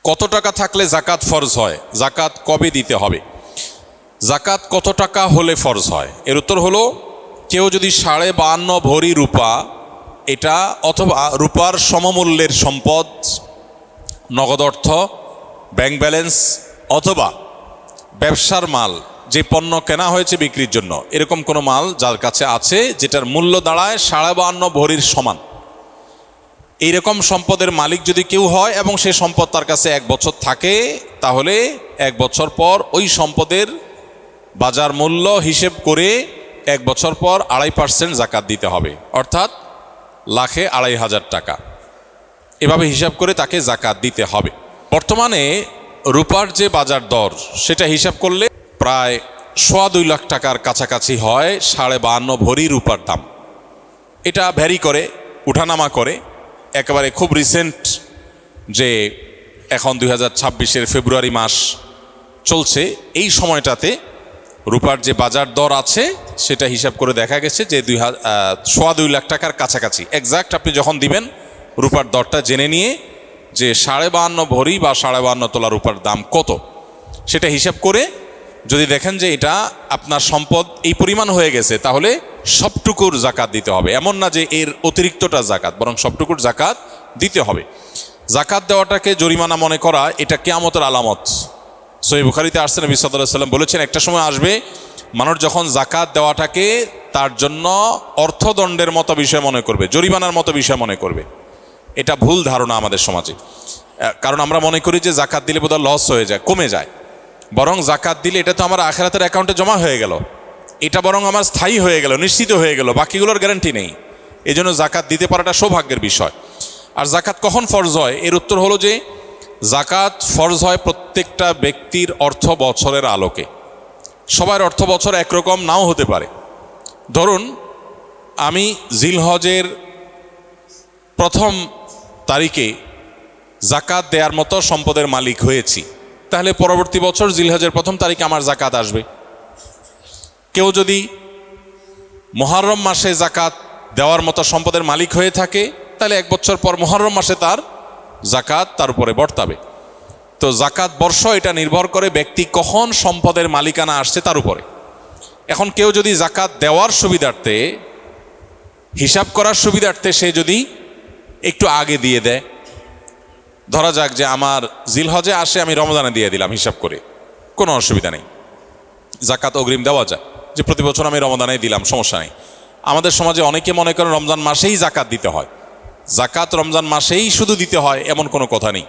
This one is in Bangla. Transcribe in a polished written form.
কত টাকা থাকলে জাকাত ফরজ হয়, জাকাত কবে দিতে হবে, জাকাত কত টাকা হলে ফরজ হয়? এর উত্তর হলো, কেউ যদি 52.5 ভরি রূপা, এটা অথবা রূপার সমমূল্যের সম্পদ, নগদ অর্থ, ব্যাংক ব্যালেন্স অথবা ব্যবসার মাল, যে পণ্য কেনা হয়েছে বিক্রির জন্য, এরকম কোনো মাল যার কাছে আছে যেটার মূল্য দাঁড়ায় 52.5 ভরির সমান, এইরকম সম্পদের মালিক যদি কেউ হয় এবং সেই সম্পদ তার কাছে 1 বছর থাকে, তাহলে 1 বছর পর ওই সম্পদের বাজার মূল্য হিসেব করে 1 বছর পর 2.5% জাকাত দিতে হবে, অর্থাৎ লাখে 2,500 টাকা। এভাবে হিসাব করে তাকে জাকাত দিতে হবে। বর্তমানে রূপার যে বাজার দর, সেটা হিসাব করলে প্রায় 2.25 লাখ টাকার কাছাকাছি হয় 52.5 ভরি রূপার দাম। এটা ভ্যারি করে, উঠানামা করে। একেবারে খুব রিসেন্ট যে এখন 2026-এর ফেব্রুয়ারি মাস চলছে, এই সময়টাতে রূপার যে বাজার দর আছে সেটা হিসাব করে দেখা গেছে যে 2.25 লাখ টাকার কাছাকাছি। এক্সাক্ট আপনি যখন দিবেন রূপার দরটা জেনে নিয়ে যে 52.5 ভরি বা 52.5 তোলা রূপার দাম কত, সেটা হিসাব করে যদি দেখেন যে এটা আপনার সম্পদ এই পরিমাণ হয়ে গেছে, তাহলে সবটুকুর জাকাত দিতে হবে। এমন না যে এর অতিরিক্তটা জাকাত, বরং সবটুকুর জাকাত দিতে হবে। জাকাত দেওয়াটাকে জরিমানা মনে করা, এটা কিয়ামতের আলামত। সহিহ বুখারীতে আসছে, নবী সাল্লাল্লাহু আলাইহি ওয়াসাল্লাম বলেছেন, একটা সময় আসবে মানুষ যখন জাকাত দেওয়াটাকে তার জন্য অর্থদণ্ডের মতো বিষয় মনে করবে, জরিমানার মতো বিষয় মনে করবে। এটা ভুল ধারণা আমাদের সমাজে। কারণ আমরা মনে করি যে জাকাত দিলে বোধহয় লস হয়ে যায়, কমে যায়। বরং জাকাত দিলে এটা তো আমার আখিরাতের অ্যাকাউন্টে জমা হয়ে গেল, এটা বরং আমার স্থায়ী হয়ে গেল, নিশ্চিত হয়ে গেল, বাকিগুলোর গ্যারান্টি নেই। এই জন্য জাকাত দিতে পারাটা সৌভাগ্যের বিষয়। আর জাকাত কখন ফরজ হয়, এর উত্তর হলো যে জাকাত ফরজ হয় প্রত্যেকটা ব্যক্তির অর্থ বছরের আলোকে। সবার অর্থ বছর একরকম নাও হতে পারে। ধরুন আমি জিলহজের 1ম তারিখে জাকাত দেওয়ার মতো সম্পদের মালিক হয়েছি, তাহলে পরবর্তী বছর জিলহজের 1ম তারিখে আমার জাকাত আসবে। কেউ যদি মুহররম মাসে জাকাত দেওয়ার মতো সম্পদের মালিক হয়ে থাকে, তাহলে 1 বছর পর মুহররম মাসে তার জাকাত তার উপরে বর্তাবে। তো জাকাত বর্ষ এটা নির্ভর করে ব্যক্তি কখন সম্পদের মালিকানা আসছে তার উপরে। এখন কেউ যদি জাকাত দেওয়ার সুবিধার্থে, হিসাব করার সুবিধার্থে সে যদি একটু আগে দিয়ে দেয়, ধরা যাক যে আমার জিলহজে আসে, আমি রমজানে দিয়ে দিলাম হিসাব করে, কোনো অসুবিধা নেই, জাকাত অগ্রিম দেওয়া যায়, যে প্রতি বছর আমি রমজানে দিলাম, সমস্যা নেই। আমাদের সমাজে অনেকে মনে করেন রমজান মাসেই জাকাত দিতে হয়। জাকাত রমজান মাসেই শুধু দিতে হয় এমন কোনো কথা নেই।